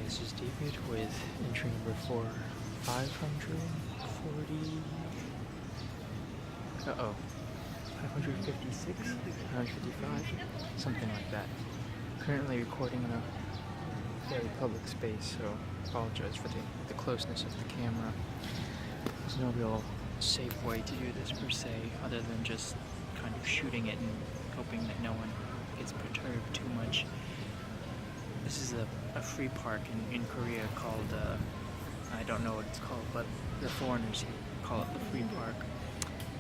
This is David with entry number 540. 556, 555, something like that. Currently recording in a very public space, so apologize for the closeness of the camera. There's no real safe way to do this per se, other than just kind of shooting it and hoping that no one gets perturbed too much. This is a free park in Korea called, I don't know what it's called, but the foreigners call it the free park.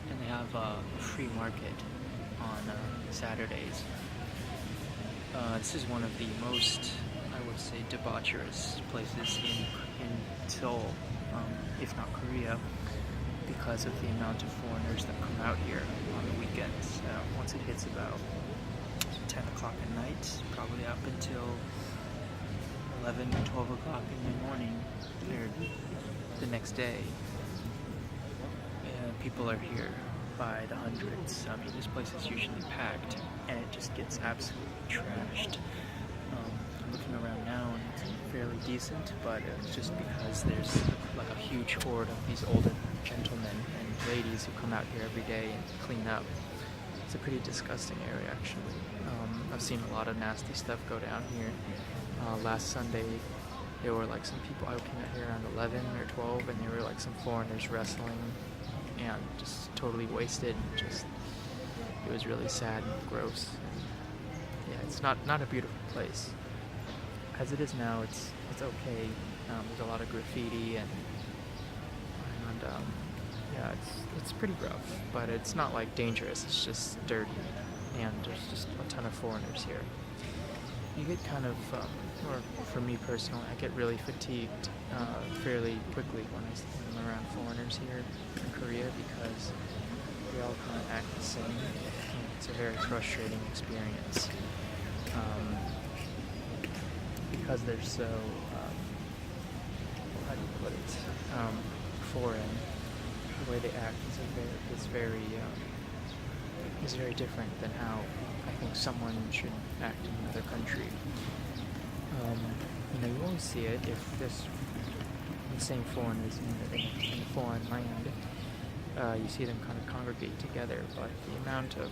And they have a free market on Saturdays. This is one of the most, I would say, debaucherous places in Seoul, if not Korea, because of the amount of foreigners that come out here on the weekends. Once it hits about 10 o'clock at night, probably up until 11 or 12 o'clock in the morning, or the next day. People are here by the hundreds. I mean, this place is usually packed, and it just gets absolutely trashed. I'm looking around now, and it's fairly decent, but it's just because there's like a huge horde of these older gentlemen and ladies who come out here every day and clean up. It's a pretty disgusting area, actually. I've seen a lot of nasty stuff go down here. Last Sunday, there were like some people, I came out here around 11 or 12, and there were like some foreigners wrestling and just totally wasted. It was really sad and gross. And yeah, it's not a beautiful place. As it is now, it's okay. There's a lot of graffiti and yeah, it's pretty rough, but it's not like dangerous. It's just dirty, and there's just a ton of foreigners here. You get kind of, or for me personally, I get really fatigued fairly quickly when I'm around foreigners here in Korea, because they all kind of act the same. And it's a very frustrating experience because they're so, how do you put it, foreign. The way they act is very different than how I think someone should act in another country. You always see it if there's the same foreigners in a foreign land. You see them kind of congregate together, but the amount of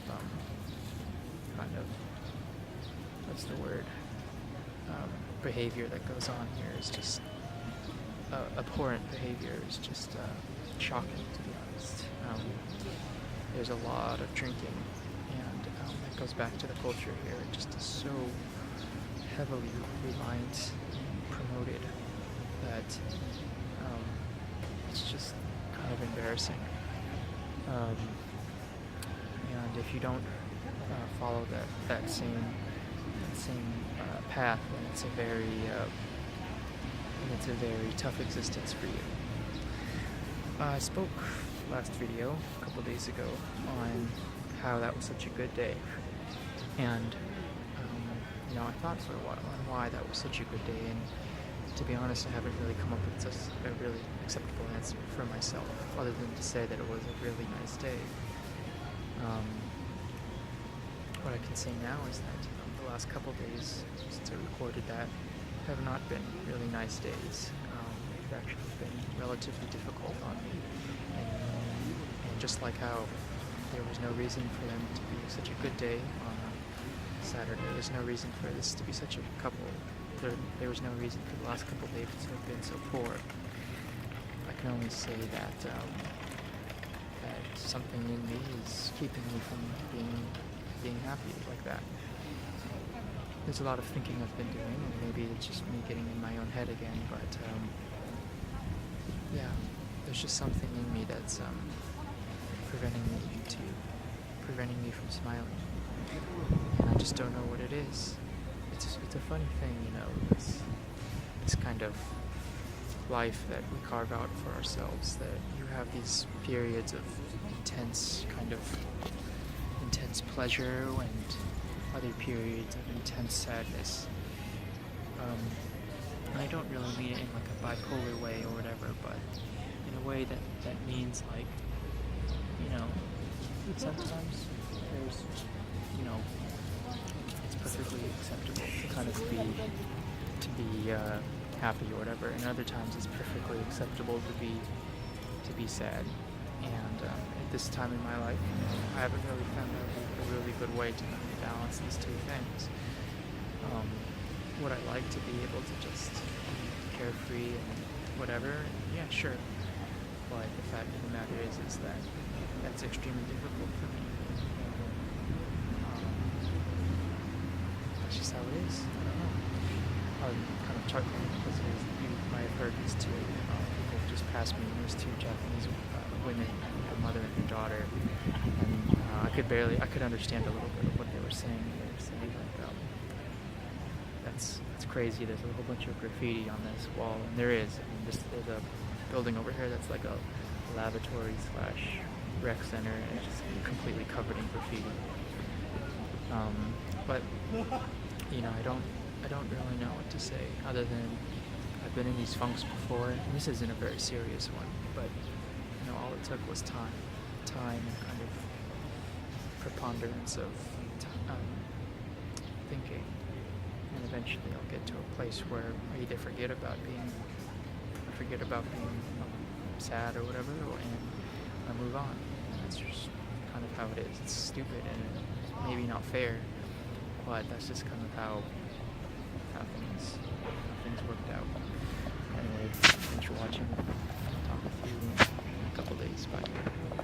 behavior that goes on here is just abhorrent behavior. Is just shocking, to be honest. There's a lot of drinking, and that goes back to the culture here. It just is so heavily reliant and promoted that it's just kind of embarrassing. And if you don't follow that same path, then it's a very tough existence for you. I spoke last video a couple days ago on how that was such a good day, and I thought for a while on why that was such a good day, and to be honest, I haven't really come up with just a really acceptable answer for myself, other than to say that it was a really nice day. What I can say now is that the last couple days since I recorded that have not been really nice days. They've actually been relatively difficult on me, and just like how there was no reason for them to be such a good day on Saturday, there's no reason for this to be such a there was no reason for the last couple of days to have been so poor. I can only say that something in me is keeping me from being happy like that. There's a lot of thinking I've been doing, and maybe it's just me getting in my own head again, but yeah, there's just something in me that's preventing me from smiling, and I just don't know what it is. It's a funny thing, this kind of life that we carve out for ourselves, that you have these periods of intense pleasure and other periods of intense sadness. And I don't really mean it in like a bipolar way or whatever, but in a way that means like, sometimes there's, it's perfectly acceptable to kind of be happy or whatever, and other times it's perfectly acceptable to be sad. And at this time in my life, I haven't really found a really good way to balance these two things. Would I like to be able to just be carefree and whatever? Yeah, sure. But the fact of the matter is that that's extremely difficult for me. That's just how it is. I don't know. I'm kind of chuckling because you might have heard these two people just passed me. There's two Japanese women, a mother and her daughter, and I could understand a little bit of what they were saying. They were saying like, that's crazy. There's a whole bunch of graffiti on this wall, and there is. I mean, there's a building over here that's like a lavatory / rec center, and it's just completely covered in graffiti. But you know, I don't really know what to say other than I've been in these funks before, and this isn't a very serious one, but you know, all it took was time and kind of preponderance of thinking, and eventually I'll get to a place where I either forget about being sad or whatever, and I move on. And that's just kind of how it is. It's stupid and maybe not fair, but that's just kind of how things worked out. Anyway, thanks for watching. I'll talk with you in a couple days. Bye.